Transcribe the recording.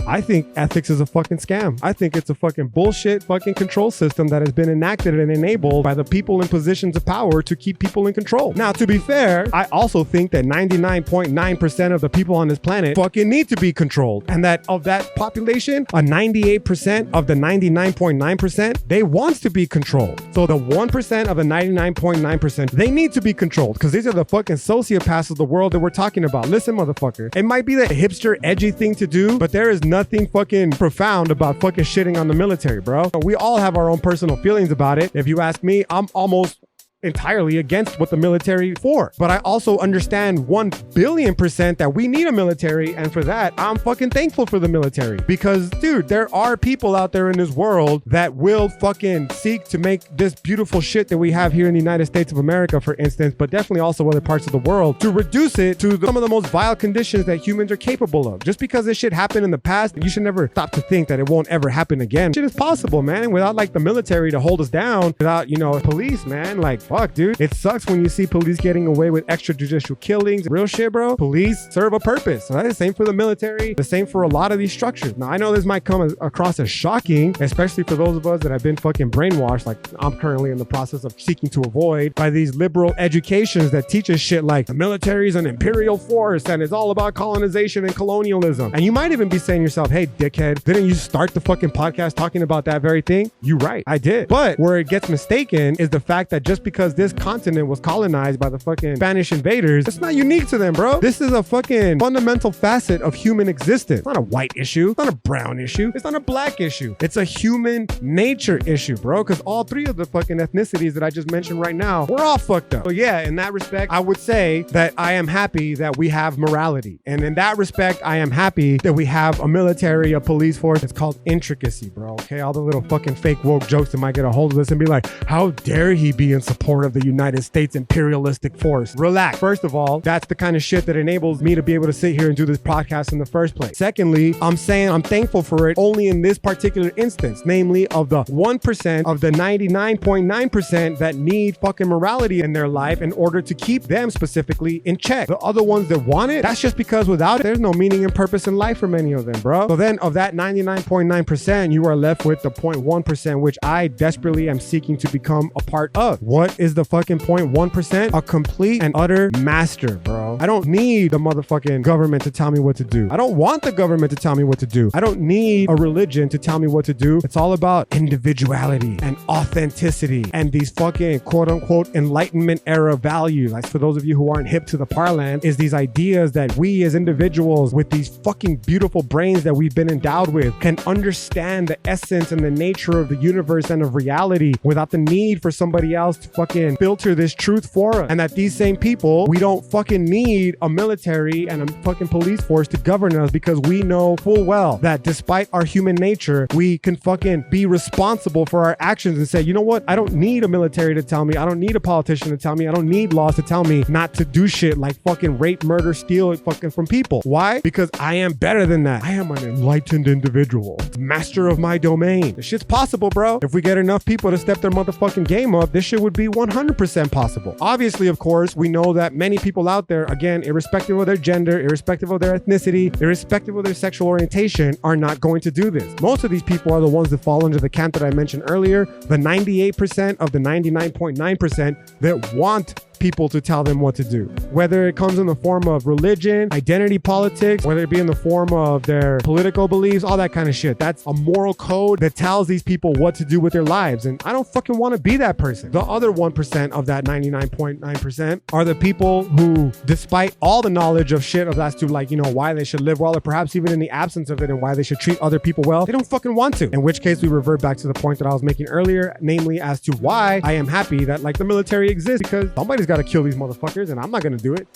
I think ethics is a fucking scam. I think it's a fucking bullshit fucking control system that has been enacted and enabled by the people in positions of power to keep people in control. Now, to be fair, I also think that 99.9% of the people on this planet fucking need to be controlled. And that of that population, a 98% of the 99.9%, they want to be controlled. So the 1% of the 99.9%, they need to be controlled because these are the fucking sociopaths of the world that we're talking about. Listen, motherfucker, it might be the hipster edgy thing to do, but there is nothing fucking profound about fucking shitting on the military, bro. We all have our own personal feelings about it. If you ask me, I'm almost entirely against what the military is for. But I also understand 1,000,000,000% that we need a military. And for that, I'm fucking thankful for the military. Because, dude, there are people out there in this world that will fucking seek to make this beautiful shit that we have here in the United States of America, for instance, but definitely also other parts of the world, to reduce it to some of the most vile conditions that humans are capable of. Just because this shit happened in the past, you should never stop to think that it won't ever happen again. Shit is possible, man. Without like the military to hold us down, without, you know, police, man, like, fuck, dude. It sucks when you see police getting away with extrajudicial killings. Real shit, bro. Police serve a purpose. So that's the same for the military, the same for a lot of these structures. Now, I know this might come across as shocking, especially for those of us that have been fucking brainwashed, like I'm currently in the process of seeking to avoid, by these liberal educations that teach us shit like the military is an imperial force and it's all about colonization and colonialism. And you might even be saying to yourself, hey, dickhead, didn't you start the fucking podcast talking about that very thing? You right, I did. But where it gets mistaken is the fact that just because this continent was colonized by the fucking Spanish invaders, it's not unique to them, bro. This is a fucking fundamental facet of human existence. It's not a white issue. It's not a brown issue. It's not a black issue. It's a human nature issue, bro. Because all three of the fucking ethnicities that I just mentioned right now, we're all fucked up. So yeah, in that respect, I would say that I am happy that we have morality. And in that respect, I am happy that we have a military, a police force. It's called intricacy, bro. Okay, all the little fucking fake woke jokes that might get a hold of this and be like, how dare he be in support of the United States imperialistic force? Relax. First of all, that's the kind of shit that enables me to be able to sit here and do this podcast in the first place. Secondly, I'm saying I'm thankful for it only in this particular instance, namely of the 1% of the 99.9% that need fucking morality in their life in order to keep them specifically in check. The other ones that want it, that's just because without it, there's no meaning and purpose in life for many of them, bro. So then of that 99.9%, you are left with the 0.1%, which I desperately am seeking to become a part of. What is the fucking 0.1%? A complete and utter master, bro. I don't need the motherfucking government to tell me what to do. I don't want the government to tell me what to do. I don't need a religion to tell me what to do. It's all about individuality and authenticity and these fucking quote unquote Enlightenment era values. Like for those of you who aren't hip to the parlance, is these ideas that we as individuals with these fucking beautiful brains that we've been endowed with can understand the essence and the nature of the universe and of reality without the need for somebody else to fucking filter this truth for us. And that these same people, we don't fucking need a military and a fucking police force to govern us because we know full well that despite our human nature, we can fucking be responsible for our actions and say, you know what? I don't need a military to tell me. I don't need a politician to tell me. I don't need laws to tell me not to do shit like fucking rape, murder, steal fucking from people. Why? Because I am better than that. I am an enlightened individual, master of my domain. This shit's possible, bro. If we get enough people to step their motherfucking game up, this shit would be 100% possible. Obviously, of course, we know that many people out there, again, irrespective of their gender, irrespective of their ethnicity, irrespective of their sexual orientation, are not going to do this. Most of these people are the ones that fall into the camp that I mentioned earlier, the 98% of the 99.9% that want people to tell them what to do. Whether it comes in the form of religion, identity politics, whether it be in the form of their political beliefs, all that kind of shit. That's a moral code that tells these people what to do with their lives. And I don't fucking want to be that person. The other 1% of that 99.9% are the people who, despite all the knowledge of shit of as to like, you know, why they should live well, or perhaps even in the absence of it and why they should treat other people well, they don't fucking want to. In which case we revert back to the point that I was making earlier, namely as to why I am happy that like the military exists, because somebody's got to kill these motherfuckers and I'm not going to do it.